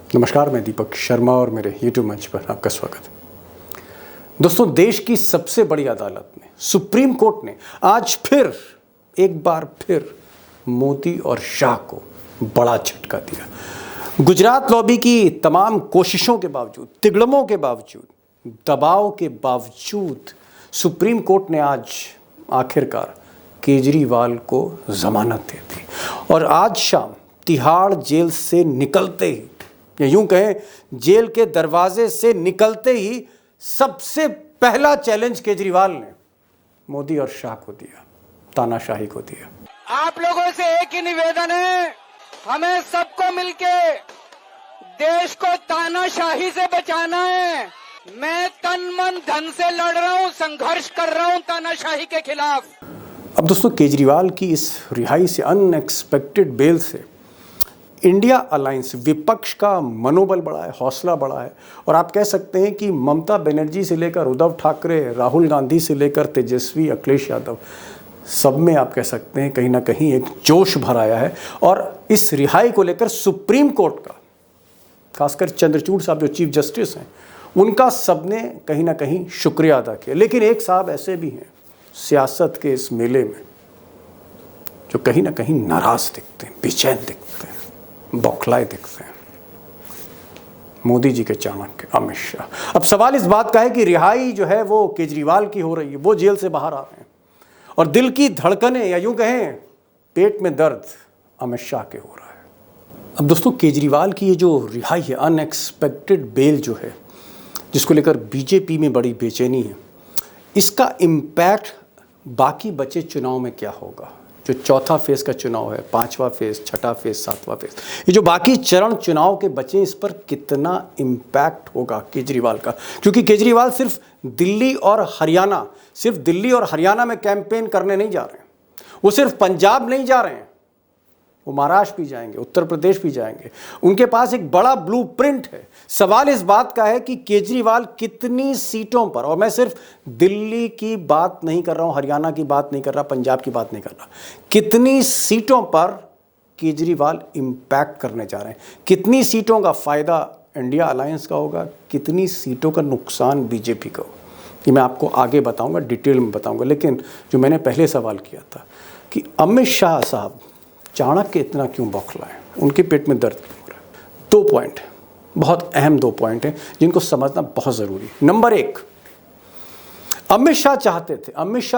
नमस्कार, मैं दीपक शर्मा और मेरे YouTube मंच पर आपका स्वागत है। दोस्तों, देश की सबसे बड़ी अदालत ने, सुप्रीम कोर्ट ने आज फिर एक बार फिर मोदी और शाह को बड़ा झटका दिया। गुजरात लॉबी की तमाम कोशिशों के बावजूद, तिगड़मों के बावजूद, दबाव के बावजूद सुप्रीम कोर्ट ने आज आखिरकार केजरीवाल को जमानत दे दी और आज शाम तिहाड़ जेल से निकलते ही, या यूं कहें जेल के दरवाजे से निकलते ही सबसे पहला चैलेंज केजरीवाल ने मोदी और शाह को दिया, तानाशाही को दिया। आप लोगों से एक ही निवेदन है, हमें सबको मिलके देश को तानाशाही से बचाना है। मैं तन मन धन से लड़ रहा हूं, संघर्ष कर रहा हूं तानाशाही के खिलाफ। अब दोस्तों, केजरीवाल की इस रिहाई से, अनएक्सपेक्टेड बेल से इंडिया अलायंस, विपक्ष का मनोबल बढ़ा है, हौसला बढ़ा है और आप कह सकते हैं कि ममता बनर्जी से लेकर उद्धव ठाकरे, राहुल गांधी से लेकर तेजस्वी, अखिलेश यादव, सब में आप कह सकते हैं कहीं ना कहीं एक जोश भर आया है। और इस रिहाई को लेकर सुप्रीम कोर्ट का, खासकर चंद्रचूड़ साहब जो चीफ जस्टिस हैं, उनका सबने कहीं ना कहीं शुक्रिया अदा किया। लेकिन एक साहब ऐसे भी हैं सियासत के इस मेले में जो कहीं ना कहीं नाराज दिखते हैं, बेचैन दिखते हैं, बौखलाए दिखते हैं, मोदी जी के चाणक्य अमित शाह। अब सवाल इस बात का है कि रिहाई जो है वो केजरीवाल की हो रही है, वो जेल से बाहर आ रहे हैं और दिल की धड़कनें, या यूं कहें पेट में दर्द, अमित शाह के हो रहा है। अब दोस्तों, केजरीवाल की ये जो रिहाई है, अनएक्सपेक्टेड बेल जो है, जिसको लेकर बीजेपी में बड़ी बेचैनी है, इसका इम्पैक्ट बाकी बचे चुनाव में क्या होगा? जो चौथा फेज का चुनाव है, पांचवा फेज, छठा फेज, सातवां फेज, ये जो बाकी चरण चुनाव के बचे, इस पर कितना इम्पैक्ट होगा केजरीवाल का? क्योंकि केजरीवाल सिर्फ दिल्ली और हरियाणा में कैंपेन करने नहीं जा रहे हैं, वो सिर्फ पंजाब नहीं जा रहे हैं, वो महाराष्ट्र भी जाएंगे, उत्तर प्रदेश भी जाएंगे। उनके पास एक बड़ा ब्लूप्रिंट है। सवाल इस बात का है कि केजरीवाल कितनी सीटों पर, और मैं सिर्फ दिल्ली की बात नहीं कर रहा हूं, हरियाणा की बात नहीं कर रहा, पंजाब की बात नहीं कर रहा, कितनी सीटों पर केजरीवाल इंपैक्ट करने जा रहे हैं, कितनी सीटों का फायदा इंडिया अलायंस का होगा, कितनी सीटों का नुकसान बीजेपी का होगा, ये मैं आपको आगे बताऊंगा, डिटेल में बताऊंगा। लेकिन जो मैंने पहले सवाल किया था कि अमित शाह साहब चाणक्य इतना क्यों बौखलाए, उनके पेट में दर्द क्यों हो रहा है? 2 पॉइंट, बहुत अहम 2 पॉइंट हैं जिनको समझना बहुत ज़रूरी है। नंबर 1, अमित शाह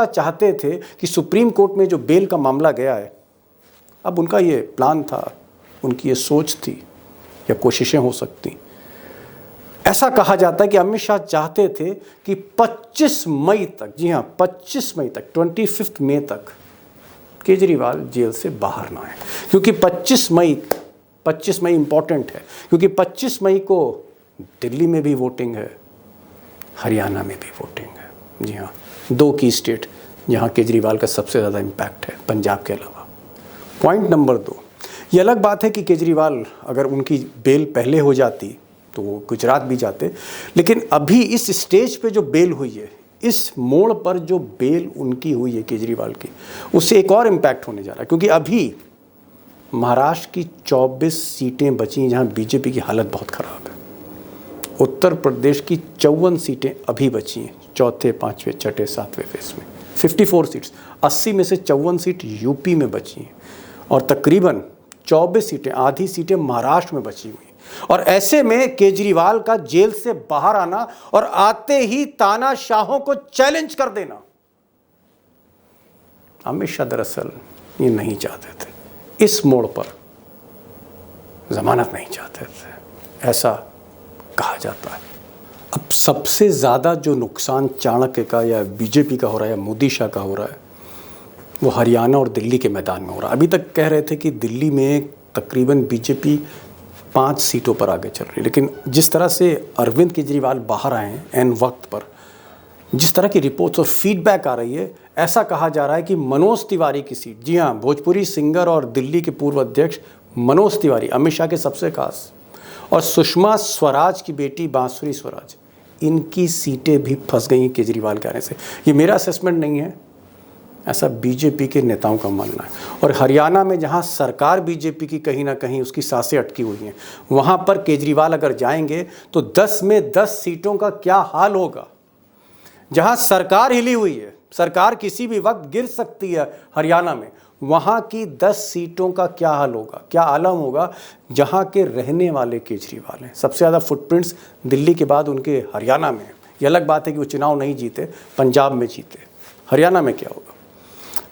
चाहते थे कि सुप्रीम कोर्ट में जो बेल का मामला गया है, अब उनका ये प्लान था, उनकी ये सोच थी या कोशिशें हो सकती, ऐसा कहा जाता है कि अमित शाह चाहते थे कि 25 मई तक, जी हाँ 25 मई तक, 25 मई तक केजरीवाल जेल से बाहर ना आए। क्योंकि 25 मई इंपॉर्टेंट है, क्योंकि 25 मई को दिल्ली में भी वोटिंग है, हरियाणा में भी वोटिंग है। जी हाँ, 2 की स्टेट जहाँ केजरीवाल का सबसे ज़्यादा इम्पैक्ट है, पंजाब के अलावा। पॉइंट नंबर 2, ये अलग बात है कि केजरीवाल, अगर उनकी बेल पहले हो जाती तो वो गुजरात भी जाते, लेकिन अभी इस स्टेज पे जो बेल हुई है, इस मोड़ पर जो बेल उनकी हुई है केजरीवाल की, उससे एक और इम्पैक्ट होने जा रहा है। क्योंकि अभी महाराष्ट्र की 24 सीटें बची हैं जहां बीजेपी की हालत बहुत ख़राब है, उत्तर प्रदेश की 54 सीटें अभी बची हैं, चौथे, पाँचवें, छठे, सातवें फेज में 54 सीट्स, 80 में से 54 सीट यूपी में बची हैं और तकरीबन 24 सीटें, आधी सीटें महाराष्ट्र में बची हुई हैं। और ऐसे में केजरीवाल का जेल से बाहर आना और आते ही तानाशाहों को चैलेंज कर देना, अमित शाह दरअसल ये नहीं चाहते थे। इस मोड़ पर जमानत नहीं चाहते थे, ऐसा कहा जाता है। अब सबसे ज़्यादा जो नुकसान चाणक्य का या बीजेपी का हो रहा है या मोदी शाह का हो रहा है, वो हरियाणा और दिल्ली के मैदान में हो रहा है। अभी तक कह रहे थे कि दिल्ली में तकरीबन बीजेपी 5 सीटों पर आगे चल रही है, लेकिन जिस तरह से अरविंद केजरीवाल बाहर आए हैं एन वक्त पर, जिस तरह की रिपोर्ट्स और फीडबैक आ रही है, ऐसा कहा जा रहा है कि मनोज तिवारी की सीट, जी हाँ, भोजपुरी सिंगर और दिल्ली के पूर्व अध्यक्ष मनोज तिवारी, अमित शाह के सबसे खास, और सुषमा स्वराज की बेटी बांसुरी स्वराज, इनकी सीटें भी फंस गई हैं केजरीवाल के आने से। ये मेरा असेसमेंट नहीं है, ऐसा बीजेपी के नेताओं का मानना है। और हरियाणा में जहां सरकार बीजेपी की कहीं ना कहीं उसकी सांसें अटकी हुई हैं, वहां पर केजरीवाल अगर जाएंगे तो 10 में 10 सीटों का क्या हाल होगा। जहां सरकार हिली हुई है, सरकार किसी भी वक्त गिर सकती है हरियाणा में, वहां की 10 सीटों का क्या हाल होगा, क्या आलम होगा। जहां के रहने वाले केजरीवाल हैं, सबसे ज़्यादा फुटप्रिंट्स दिल्ली के बाद उनके हरियाणा में। ये अलग बात है कि वो चुनाव नहीं जीते, पंजाब में जीते, हरियाणा में क्या होगा।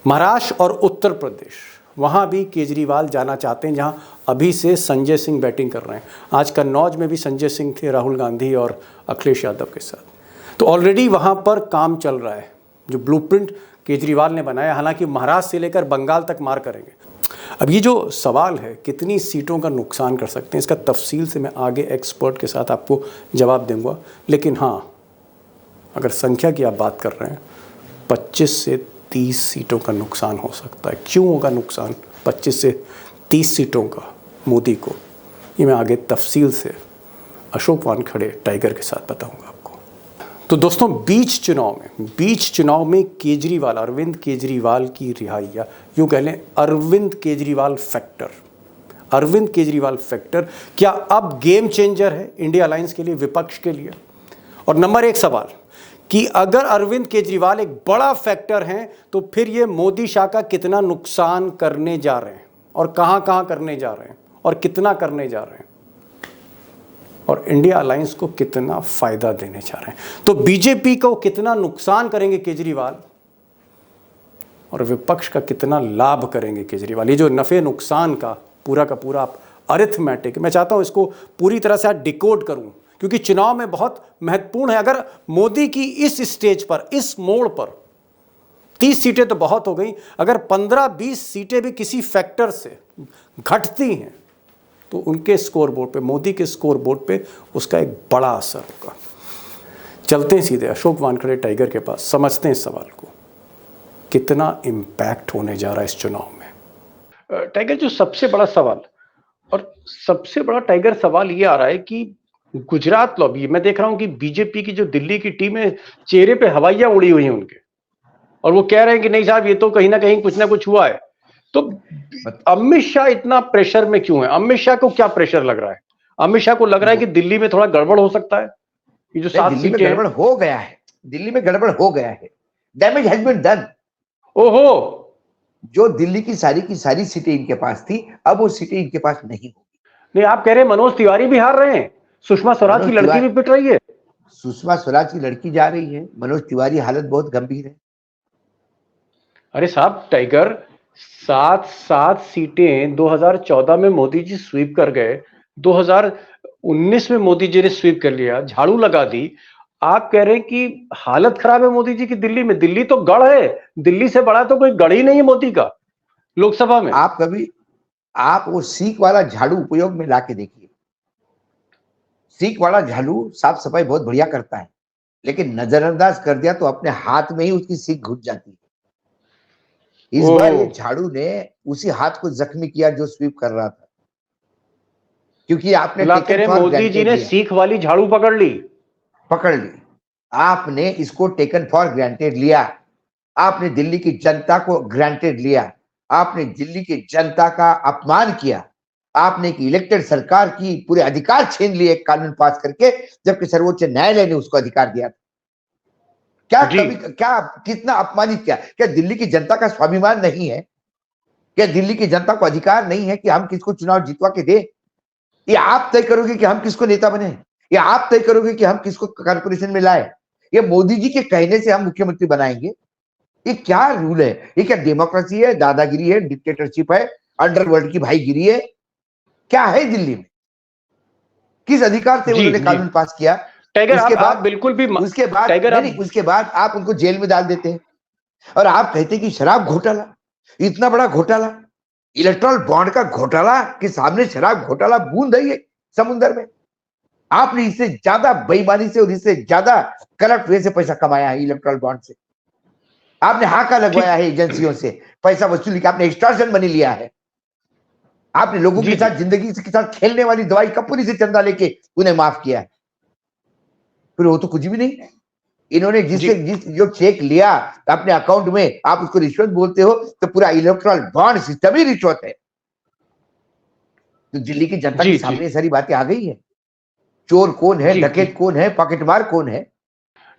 महाराष्ट्र और उत्तर प्रदेश, वहाँ भी केजरीवाल जाना चाहते हैं, जहाँ अभी से संजय सिंह बैटिंग कर रहे हैं। आज कन्नौज में भी संजय सिंह थे राहुल गांधी और अखिलेश यादव के साथ। तो ऑलरेडी वहाँ पर काम चल रहा है, जो ब्लूप्रिंट केजरीवाल ने बनाया। हालांकि महाराष्ट्र से लेकर बंगाल तक मार करेंगे। अब ये जो सवाल है कितनी सीटों का नुकसान कर सकते हैं, इसका तफसील से मैं आगे एक्सपर्ट के साथ आपको जवाब दूंगा। लेकिन हाँ, अगर संख्या की आप बात कर रहे हैं, 25 से 30 सीटों का नुकसान हो सकता है। क्यों होगा नुकसान 25 से 30 सीटों का मोदी को, ये मैं आगे तफसील से अशोक वानखड़े टाइगर के साथ बताऊंगा आपको। तो दोस्तों, बीच चुनाव में केजरीवाल, अरविंद केजरीवाल की रिहाई, या यूँ कह लें अरविंद केजरीवाल फैक्टर क्या अब गेम चेंजर है इंडिया अलायंस के लिए, विपक्ष के लिए। और नंबर एक सवाल कि अगर अरविंद केजरीवाल एक बड़ा फैक्टर हैं, तो फिर ये मोदी शाह का कितना नुकसान करने जा रहे हैं, और कहां करने जा रहे हैं, और कितना करने जा रहे हैं, और इंडिया अलायंस को कितना फायदा देने जा रहे हैं। तो बीजेपी को कितना नुकसान करेंगे केजरीवाल, और विपक्ष का कितना लाभ करेंगे केजरीवाल। ये जो नफे नुकसान का पूरा आप अरिथमेटिक, मैं चाहता हूं इसको पूरी तरह से आज डिकोड करूं, क्योंकि चुनाव में बहुत महत्वपूर्ण है। अगर मोदी की इस स्टेज पर, इस मोड़ पर 30 सीटें तो बहुत हो गई, अगर 15-20 सीटें भी किसी फैक्टर से घटती हैं, तो उनके स्कोर बोर्ड पे, मोदी के स्कोर बोर्ड पे उसका एक बड़ा असर होगा। चलते हैं सीधे अशोक वानखड़े टाइगर के पास, समझते हैं इस सवाल को, कितना इम्पैक्ट होने जा रहा है इस चुनाव में। टाइगर, जो सबसे बड़ा सवाल, और सबसे बड़ा टाइगर सवाल ये आ रहा है कि गुजरात लॉबी, मैं देख रहा हूं कि बीजेपी की जो दिल्ली की टीम है, चेहरे पे हवाइयां उड़ी हुई हैं उनके, और वो कह रहे हैं कि नहीं साहब, ये तो कहीं ना कुछ हुआ है। तो अमित शाह इतना प्रेशर में क्यों है? अमित शाह को क्या प्रेशर लग रहा है? अमित शाह को लग रहा है कि दिल्ली में थोड़ा गड़बड़ हो सकता है। ये जो 7 सीटें गड़बड़ हो गया है, दिल्ली में गड़बड़ हो गया है, डैमेज हैज बीन डन। ओहो, जो दिल्ली की सारी सीटें इनके पास थी, अब वो सीटें इनके पास नहीं होगी। नहीं, आप कह रहे हैं मनोज तिवारी भी हार रहे हैं, सुषमा स्वराज की लड़की भी पिट रही है। सुषमा स्वराज की लड़की जा रही है, मनोज तिवारी हालत बहुत गंभीर है। अरे साहब टाइगर, 7 सीटें 2014 में मोदी जी स्वीप कर गए, 2019 में मोदी जी ने स्वीप कर लिया, झाड़ू लगा दी। आप कह रहे हैं कि हालत खराब है मोदी जी की दिल्ली में। दिल्ली तो गढ़ है, दिल्ली से बड़ा तो कोई गढ़ ही नहीं है मोदी का लोकसभा में। आप वो सीख वाला झाड़ू उपयोग में लाके देखिए। सीख वाला झाड़ू साफ सफाई बहुत बढ़िया करता है, लेकिन नजरअंदाज कर दिया तो अपने हाथ में ही उसकी सीख घुस जाती है। इस बार ये झाड़ू ने उसी हाथ को जख्मी किया जो स्वीप कर रहा था, क्योंकि आपने मोदी जी ने सीख वाली झाड़ू पकड़ ली। आपने इसको टेकन फॉर ग्रांटेड लिया। आपने दिल्ली की जनता को ग्रांटेड लिया। आपने दिल्ली की जनता का अपमान किया। आपने एक इलेक्टेड सरकार की पूरे अधिकार छीन लिए एक कानून पास करके, जबकि सर्वोच्च न्यायालय ने उसको अधिकार दिया था। क्या कितना अपमानित किया। क्या दिल्ली की जनता का स्वाभिमान नहीं है? क्या दिल्ली की जनता को अधिकार नहीं है कि हम किसको चुनाव जितवा के दे? ये आप तय करोगे कि हम किसको नेता बने, या आप तय करोगे कि हम किसको कॉर्पोरेशन में लाए? ये मोदी जी के कहने से हम मुख्यमंत्री बनाएंगे? ये क्या रूल है? ये क्या डेमोक्रेसी है, दादागिरी है, डिक्टेटरशिप है, अंडरवर्ल्ड की भाईगिरी है? क्या है दिल्ली में? किस अधिकार से उन्होंने कानून पास किया? उसके बाद बिल्कुल भी उसके बाद आप उनको जेल में डाल देते हैं, और आप कहते हैं कि शराब घोटाला, इतना बड़ा घोटाला, इलेक्ट्रल बॉन्ड का घोटाला के सामने शराब घोटाला बूंद है ये समुद्र में। आपने इससे ज्यादा बेईमानी से और इससे ज्यादा करप्ट वे से पैसा कमाया है इलेक्ट्रल बॉन्ड से। आपने हाका लगवाया है एजेंसियों से पैसा वसूली का, आपने एक्सटॉर्शन मनी लिया है। आपने लोगों के साथ जिंदगी के साथ खेलने वाली दवाई कंपनी से चंदा लेके उन्हें माफ किया है। फिर वो तो कुछ भी नहीं। इन्होंने जो चेक लिया अपने अकाउंट में, आप उसको रिश्वत बोलते हो, तो पूरा इलेक्ट्रल बॉन्ड सिस्टम ही रिश्वत है। तो दिल्ली की जनता के सामने सारी बातें आ गई है। चोर कौन है, डकैत कौन है, पॉकेटमार कौन है।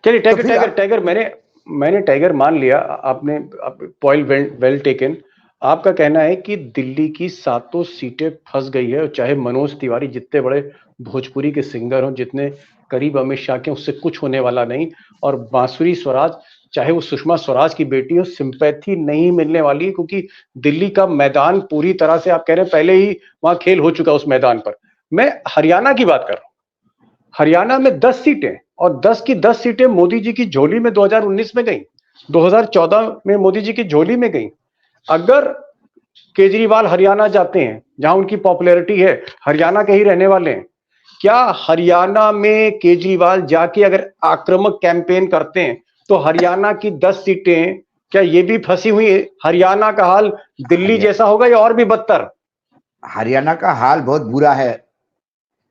चलिए टाइगर मैंने टाइगर मान लिया, आपने पॉइंट वेल टेकन। आपका कहना है कि दिल्ली की 7 सीटें फंस गई है, चाहे मनोज तिवारी जितने बड़े भोजपुरी के सिंगर हों, जितने करीब अमित शाह के, उससे कुछ होने वाला नहीं। और बांसुरी स्वराज, चाहे वो सुषमा स्वराज की बेटी हो, सिंपैथी नहीं मिलने वाली है, क्योंकि दिल्ली का मैदान पूरी तरह से, आप कह रहे हैं पहले ही वहां खेल हो चुका उस मैदान पर। मैं हरियाणा की बात कर रहा हूं। हरियाणा में 10 सीटें, और 10 की 10 सीटें मोदी जी की झोली में 2019 में गई, 2014 में मोदी जी की झोली में गई। अगर केजरीवाल हरियाणा जाते हैं, जहां उनकी पॉपुलैरिटी है, हरियाणा के ही रहने वाले हैं, क्या हरियाणा में केजरीवाल जाके अगर आक्रामक कैंपेन करते हैं तो हरियाणा की 10 सीटें, क्या ये भी फंसी हुई है? हरियाणा का हाल दिल्ली जैसा होगा या और भी बदतर? हरियाणा का हाल बहुत बुरा है।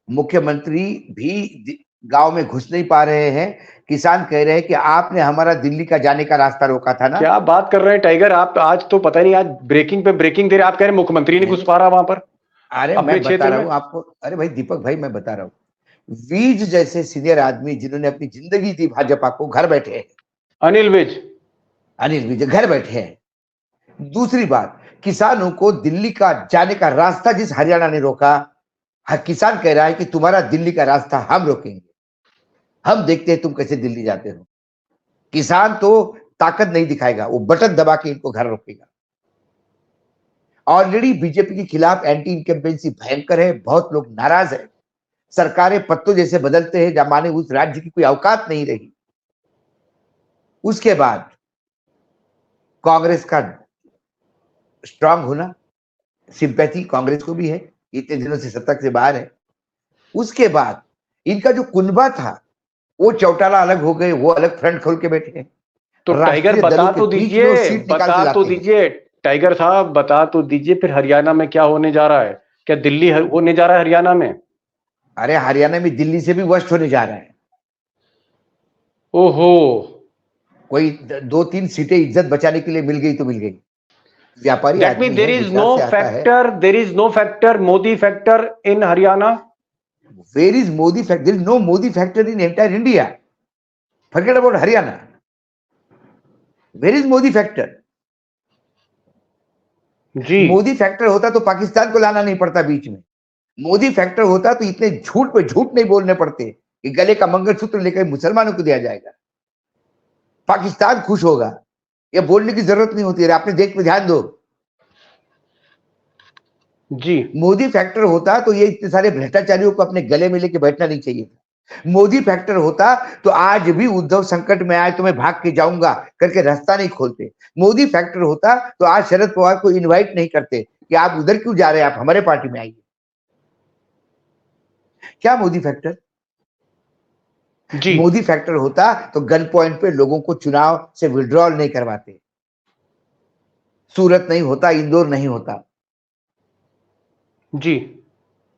मुख्यमंत्री भी गांव में घुस नहीं पा रहे हैं। किसान कह रहे हैं कि आपने हमारा दिल्ली का जाने का रास्ता रोका था ना। क्या बात कर रहे हैं टाइगर आप? आज तो पता नहीं, आज ब्रेकिंग पे ब्रेकिंग दे रहे हैं। आप कह रहे हैं मुख्यमंत्री नहीं घुस पा रहा वहां पर अरे मैं बता रहा हूं आपको, अरे भाई दीपक भाई, मैं बता रहा हूं, वीज जैसे सीनियर आदमी जिन्होंने अपनी जिंदगी दी भाजपा को, घर बैठे हैं। अनिल विज घर बैठे हैं। दूसरी बात, किसानों को दिल्ली का जाने का रास्ता जिस हरियाणा ने रोका, किसान कह रहा है कि तुम्हारा दिल्ली का रास्ता हम रोकेंगे, हम देखते हैं तुम कैसे दिल्ली जाते हो। किसान तो ताकत नहीं दिखाएगा, वो बटन दबा के इनको घर रोकेगा। ऑलरेडी बीजेपी के खिलाफ एंटी इनकम्बेंसी भयंकर है, बहुत लोग नाराज है। सरकारें पत्तों जैसे बदलते हैं, जब माने उस राज्य की कोई औकात नहीं रही। उसके बाद कांग्रेस का स्ट्रांग होना, सिंपैथी कांग्रेस को भी है, इतने दिनों से सत्ता से बाहर है। उसके बाद इनका जो कुनबा था, वो चौटाला अलग हो गए, वो अलग फ्रंट खोल के बैठे हैं। तो टाइगर बता तो दीजिए, टाइगर साहब बता तो दीजिए, फिर हरियाणा में क्या होने जा रहा है? क्या दिल्ली होने जा रहा है हरियाणा में? अरे हरियाणा में दिल्ली से भी वर्स्ट होने जा रहा है। ओहो, कोई 2-3 सीटें इज्जत बचाने के लिए मिल गई तो मिल गई। व्यापारी That means there is no factor, Modi factor in Haryana. Where is Modi factor? There is no Modi factor in entire India. Forget about Haryana. Where is Modi factor? जी, मोदी फैक्टर होता तो पाकिस्तान को लाना नहीं पड़ता बीच में। मोदी फैक्टर होता तो इतने झूठ पे झूठ नहीं बोलने पड़ते कि गले का मंगलसूत्र लेकर मुसलमानों को दिया जाएगा, पाकिस्तान खुश होगा, ये बोलने की जरूरत नहीं होती है। आपने देख पे ध्यान दो जी। मोदी फैक्टर होता तो ये इतने सारे भ्रष्टाचारियों को अपने गले में लेके बैठना नहीं चाहिए था। मोदी फैक्टर होता तो आज भी उद्धव संकट में आए तो मैं भाग के जाऊंगा करके रास्ता नहीं खोलते। मोदी फैक्टर होता तो आज शरद पवार को इनवाइट नहीं करते कि आप उधर क्यों जा रहे हैं, आप हमारे पार्टी में आइए। क्या मोदी फैक्टर? जी। मोदी फैक्टर होता तो गन पॉइंट पे लोगों को चुनाव से विड्रॉल नहीं करवाते, सूरत नहीं होता, इंदौर नहीं होता। जी,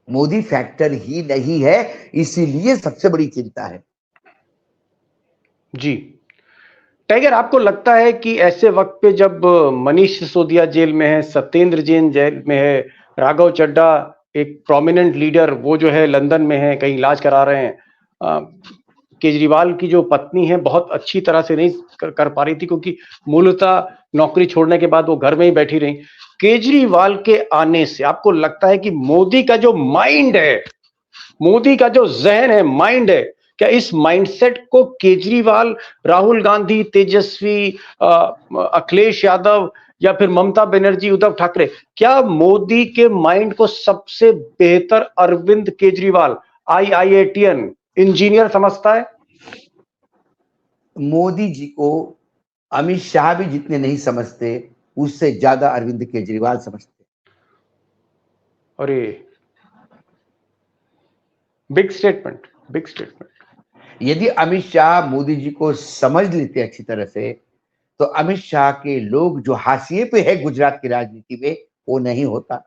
मोदी फैक्टर ही नहीं है, इसीलिए सबसे बड़ी चिंता है। जी टाइगर, आपको लगता है कि ऐसे वक्त पे जब मनीष सिसोदिया जेल में है, सत्येंद्र जैन जेल में है, राघव चड्ढा एक प्रोमिनेंट लीडर वो जो है लंदन में है, कहीं इलाज करा रहे हैं, केजरीवाल की जो पत्नी है बहुत अच्छी तरह से नहीं कर पा रही थी, क्योंकि मूलतः नौकरी छोड़ने के बाद वो घर में ही बैठी रही। केजरीवाल के आने से आपको लगता है कि मोदी का जो माइंड है, मोदी का जो जहन है, माइंड है, क्या इस माइंडसेट को केजरीवाल, राहुल गांधी, तेजस्वी, अखिलेश यादव या फिर ममता बनर्जी, उद्धव ठाकरे, क्या मोदी के माइंड को सबसे बेहतर अरविंद केजरीवाल IIATN इंजीनियर समझता है? मोदी जी को अमित शाह भी जितने नहीं समझते, उससे ज्यादा अरविंद केजरीवाल समझते। अरे बिग स्टेटमेंट, बिग स्टेटमेंट। यदि अमित शाह मोदी जी को समझ लेते अच्छी तरह से, तो अमित शाह के लोग जो हाशिए पे है गुजरात की राजनीति में, वो नहीं होता।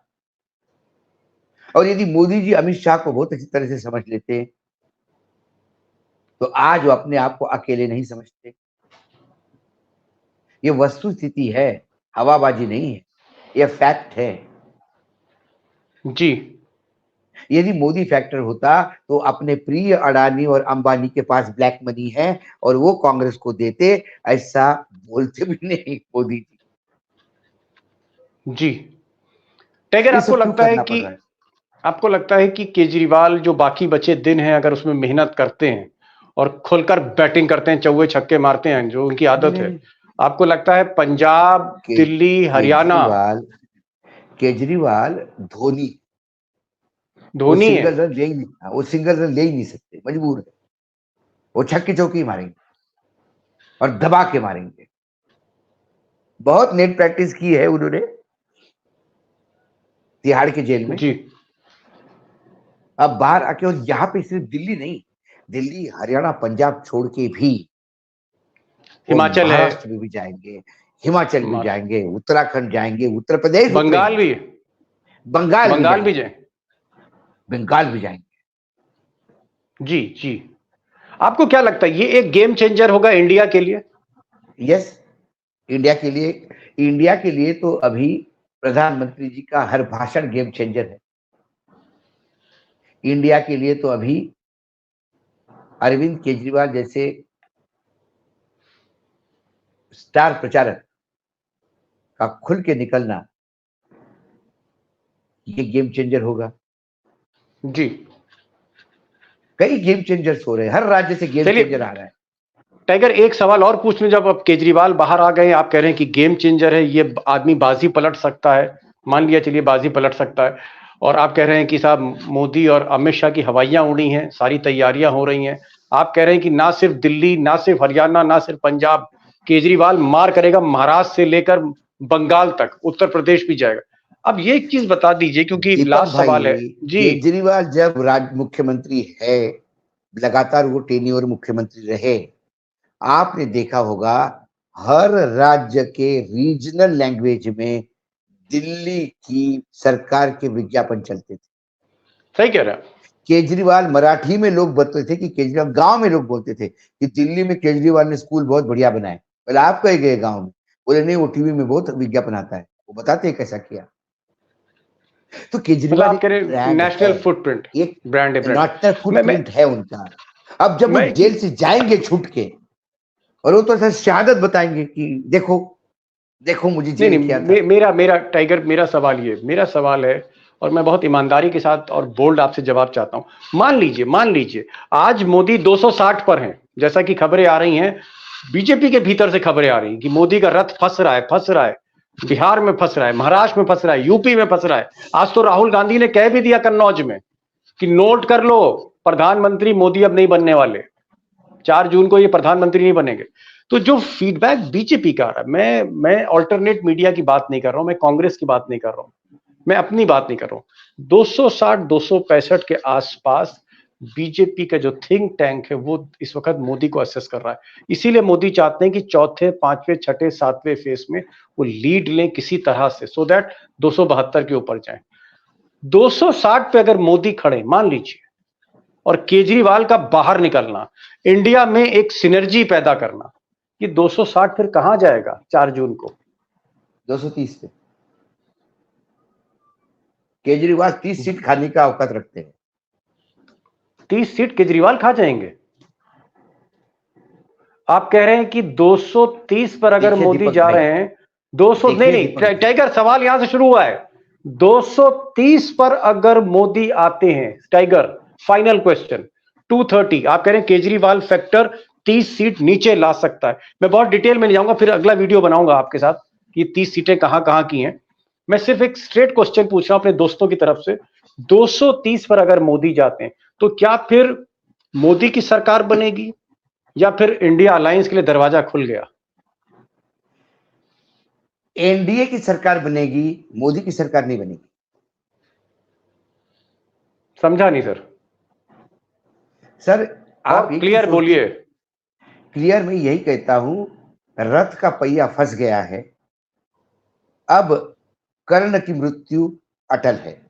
और यदि मोदी जी अमित शाह को बहुत अच्छी तरह से समझ लेते, तो आज वो अपने आप को अकेले नहीं समझते। ये वस्तु स्थिति है, हवाबाजी नहीं है, ये फैक्ट है। जी। यदि मोदी फैक्टर होता तो अपने प्रिय अडानी और अंबानी के पास ब्लैक मनी है और वो कांग्रेस को देते, ऐसा बोलते भी नहीं मोदी जी। जी। टाइगर, ये सब क्यों करना पड़ रहा है? आपको लगता है कि केजरीवाल जो बाकी बचे दिन हैं अगर उसमें मेहनत करते हैं और खुलकर बैटिंग करते हैं, चौके छक्के मारते हैं जो उनकी आदत है, नहीं, आपको लगता है पंजाब, दिल्ली, हरियाणा, केजरीवाल केजरीवाल धोनी, वो धोनी है? सिंगल रन ले ही नहीं, वो सिंगल रन ले ही नहीं सकते, मजबूर है। वो छक्के चौके ही मारेंगे और दबा के मारेंगे। बहुत नेट प्रैक्टिस की है उन्होंने तिहाड़ के जेल में। जी। अब बाहर आके, और यहाँ पे सिर्फ दिल्ली नहीं, दिल्ली, हरियाणा, पंजाब छोड़ के भी वो हिमाचल है, महाराष्ट्र में भी जाएंगे, हिमाचल भी जाएंगे, उत्तराखंड जाएंगे, उत्तर प्रदेश बंगाल उतरेंगे, भी, बंगाल भी बंगाल भी जाएंगे, जाए। बंगाल भी जाएंगे। जी जी। आपको क्या लगता है ये एक गेम चेंजर होगा इंडिया के लिए? यस, इंडिया के लिए, इंडिया के लिए तो अभी प्रधानमंत्री जी का हर भाषण गेम चेंजर है। इंडिया के लिए तो अभी अरविंद केजरीवाल जैसे स्टार प्रचारक का खुल के निकलना ये गेम चेंजर होगा। जी। कई गेम चेंजर्स हो रहे हैं, हर राज्य से गेम चलिए चेंजर आ रहा है। टाइगर, एक सवाल और पूछ लूं। जब अब केजरीवाल बाहर आ गए, आप कह रहे हैं कि गेम चेंजर है, ये आदमी बाजी पलट सकता है, मान लिया चलिए बाजी पलट सकता है, और आप कह रहे हैं कि साहब मोदी और अमित शाह की हवाइयां उड़ी हैं, सारी तैयारियां हो रही हैं, आप कह रहे हैं कि ना सिर्फ दिल्ली, ना सिर्फ हरियाणा, ना सिर्फ पंजाब, केजरीवाल मार करेगा महाराष्ट्र से लेकर बंगाल तक, उत्तर प्रदेश भी जाएगा। अब ये एक चीज बता दीजिए, क्योंकि दीपक लास्ट भाई, सवाल है जी। केजरीवाल जब राज्य मुख्यमंत्री है, लगातार वो टेन्योर मुख्यमंत्री रहे, आपने देखा होगा हर राज्य के रीजनल लैंग्वेज में दिल्ली की सरकार के विज्ञापन चलते थे। सही कह रहे हैं। केजरीवाल मराठी में लोग बोलते थे कि केजरीवाल, गांव में लोग बोलते थे कि दिल्ली में केजरीवाल ने स्कूल बहुत बढ़िया बनाए। बोले आप कहे गए गांव में? बोले नहीं, वो टीवी में बहुत विज्ञापन आता है, वो बताते हैं कैसा किया। तो मतलब केजरीवाल आप कह एक रहे हैं ब्रांड नेशनल है, फुटप्रिंट, एक ब्रांड है, ब्रांड। नेशनल मैं फुटप्रिंट है उनका। अब जब वो मैं जेल से जाएंगे छूट के, और वो तो ऐसा शहादत बताएंगे कि देखो देखो मुझे नहीं जेल नहीं, किया था। मेरा मेरा टाइगर, मेरा सवाल है, और मैं बहुत ईमानदारी के साथ और बोल्ड आपसे जवाब चाहता हूं। मान लीजिए आज मोदी 260 पर हैं, जैसा कि खबरें आ रही हैं, बीजेपी के भीतर से खबरें आ रही हैं कि मोदी का रथ फंस रहा है, बिहार में फंस रहा है, महाराष्ट्र में फंस रहा है, यूपी में फंस रहा है। आज तो राहुल गांधी ने कह भी दिया कन्नौज में कि नोट कर लो, प्रधानमंत्री मोदी अब नहीं बनने वाले, 4 जून को ये प्रधानमंत्री नहीं बनेंगे। तो जो फीडबैक बीजेपी का आ रहा है, मैं ऑल्टरनेट मीडिया की बात नहीं कर रहा हूं, मैं कांग्रेस की बात नहीं कर रहा हूं, मैं अपनी बात नहीं कर रहा हूं। 260 265 के आसपास बीजेपी का जो थिंक टैंक है वो इस वक्त मोदी को असेस कर रहा है। इसीलिए मोदी चाहते हैं कि चौथे, पांचवें, छठे, सातवें फेस में वो लीड लें किसी तरह से, सो दैट 272 के ऊपर जाए। 260 पे अगर मोदी खड़े, मान लीजिए, और केजरीवाल का बाहर निकलना, इंडिया में एक सिनर्जी पैदा करना, ये 260 फिर कहां जाएगा 4 जून को? 230 पे केजरीवाल 30 सीट खाने का औकात रखते हैं। 30 सीट केजरीवाल खा जाएंगे? आप कह रहे हैं कि 230 पर अगर देखिए मोदी दीपक जा भाई, रहे हैं, 200 नहीं देखिए नहीं, दीपक भाई, टाइगर सवाल यहां से शुरू हुआ है। 230 पर अगर मोदी आते हैं, टाइगर फाइनल क्वेश्चन, 230, आप कह रहे हैं केजरीवाल फैक्टर 30 सीट नीचे ला सकता है। मैं बहुत डिटेल में नहीं जाऊंगा, फिर अगला वीडियो बनाऊंगा आपके साथ कि 30 सीटें कहां कहां की हैं। मैं सिर्फ एक स्ट्रेट क्वेश्चन पूछ रहा हूं अपने दोस्तों की तरफ से, 230 पर अगर मोदी जाते हैं तो क्या फिर मोदी की सरकार बनेगी, या फिर इंडिया अलायंस के लिए दरवाजा खुल गया? एनडीए की सरकार बनेगी, मोदी की सरकार नहीं बनेगी। समझा नहीं सर। सर आप और एक चीज क्लियर सोचिए, बोलिए। क्लियर मैं यही कहता हूं, रथ का पहिया फंस गया है, अब कर्ण की मृत्यु अटल है।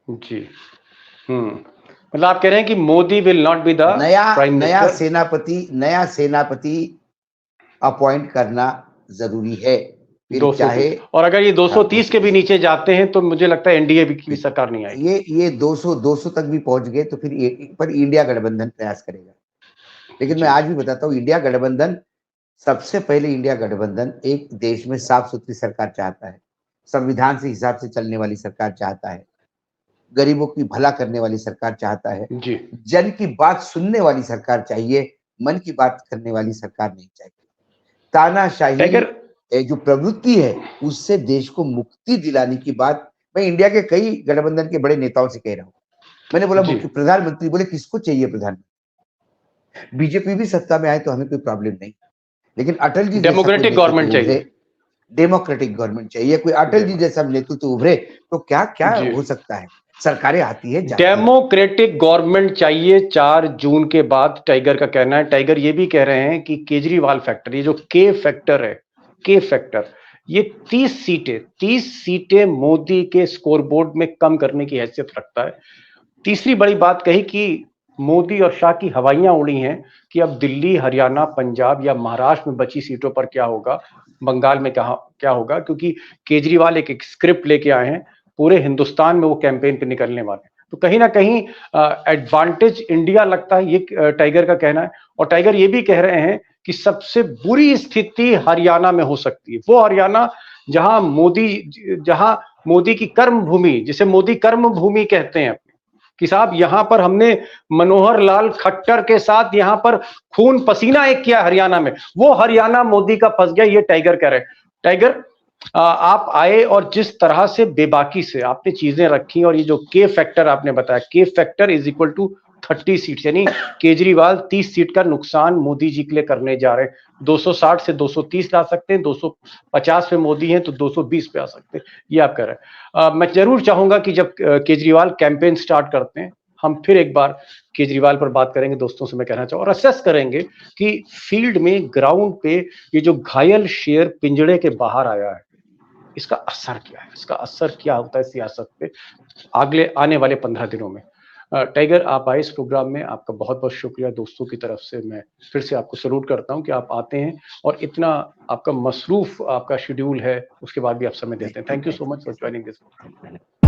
जी। हम्म। मतलब आप कह रहे हैं कि Modi will not be the prime minister. नया सेनापति अपॉइंट करना जरूरी है, फिर 230 चाहे और अगर ये 230 के भी 230 नीचे जाते हैं तो मुझे लगता है एनडीए की भी सरकार नहीं आएगी। ये 200 तक भी पहुंच गए तो फिर पर इंडिया गठबंधन प्रयास करेगा। लेकिन मैं आज भी बताता हूँ, इंडिया गठबंधन सबसे पहले इंडिया गठबंधन एक देश में साफ सुथरी सरकार चाहता है, संविधान से हिसाब से चलने वाली सरकार चाहता है, गरीबों की भला करने वाली सरकार चाहता है, जी जन की बात सुनने वाली सरकार चाहिए, मन की बात करने वाली सरकार नहीं चाहिए। तानाशाही टाइगर, जो प्रवृत्ति है उससे देश को मुक्ति दिलाने की बात मैं इंडिया के कई गठबंधन के बड़े नेताओं से कह रहा हूँ। मैंने बोला जी प्रधानमंत्री, बोले किसको चाहिए प्रधानमंत्री? बीजेपी भी सत्ता में आए तो हमें कोई प्रॉब्लम नहीं, लेकिन अटल जी जैसा कोई डेमोक्रेटिक गवर्नमेंट नेतृत्व उभरे, चाहिए। डेमोक्रेटिक गवर्नमेंट चाहिए, कोई अटल जी जैसा नेतृत्व उभरे तो क्या क्या जी हो सकता है। सरकारें आती है जाती है। डेमोक्रेटिक गवर्नमेंट चाहिए 4 जून के बाद, टाइगर का कहना है। टाइगर ये भी कह रहे हैं कि केजरीवाल फैक्टर, ये जो के फैक्टर है, के फैक्टर, ये 30 सीटें मोदी के स्कोरबोर्ड में कम करने की हैसियत रखता है। तीसरी बड़ी बात कही कि मोदी और शाह की हवाइयां उड़ी हैं कि अब दिल्ली, हरियाणा, पंजाब या महाराष्ट्र में बची सीटों पर क्या होगा, बंगाल में कहा क्या होगा, क्योंकि केजरीवाल एक स्क्रिप्ट लेके आए हैं, पूरे हिंदुस्तान में वो कैंपेन पे निकलने वाले हैं। तो कहीं ना कहीं एडवांटेज इंडिया लगता है, ये टाइगर का कहना है। और टाइगर ये भी कह रहे हैं कि सबसे बुरी स्थिति हरियाणा में हो सकती है, वो हरियाणा जहां मोदी की कर्म भूमि, जिसे मोदी कर्म भूमि कहते हैं कि साहब यहां पर हमने मनोहर लाल खट्टर के साथ यहां पर खून पसीना एक किया हरियाणा में, वो हरियाणा मोदी का फंस गया, ये टाइगर कह रहे हैं। टाइगर, आप आए और जिस तरह से बेबाकी से आपने चीजें रखी, और ये जो के फैक्टर आपने बताया, K factor is equal to 30 seat, यानी केजरीवाल 30 सीट का नुकसान मोदी जी के लिए करने जा रहे हैं। 260 से 230 ला सकते हैं, 250 पे मोदी हैं तो 220 पे आ सकते हैं, ये आप कह रहे हैं। मैं जरूर चाहूंगा कि जब केजरीवाल कैंपेन स्टार्ट करते हैं, हम फिर एक बार केजरीवाल पर बात करेंगे, दोस्तों से मैं कहना चाहूँ, और असेस करेंगे कि फील्ड में, ग्राउंड पे ये जो घायल शेर पिंजड़े के बाहर आया है, इसका असर क्या है, इसका असर क्या होता है सियासत पे अगले आने वाले 15 दिनों में। टाइगर, आप आए इस प्रोग्राम में, आपका बहुत बहुत शुक्रिया। दोस्तों की तरफ से मैं फिर से आपको सैल्यूट करता हूं कि आप आते हैं और इतना आपका मसरूफ आपका शेड्यूल है, उसके बाद भी आप समय देते हैं। Thank you so much for joining this programme.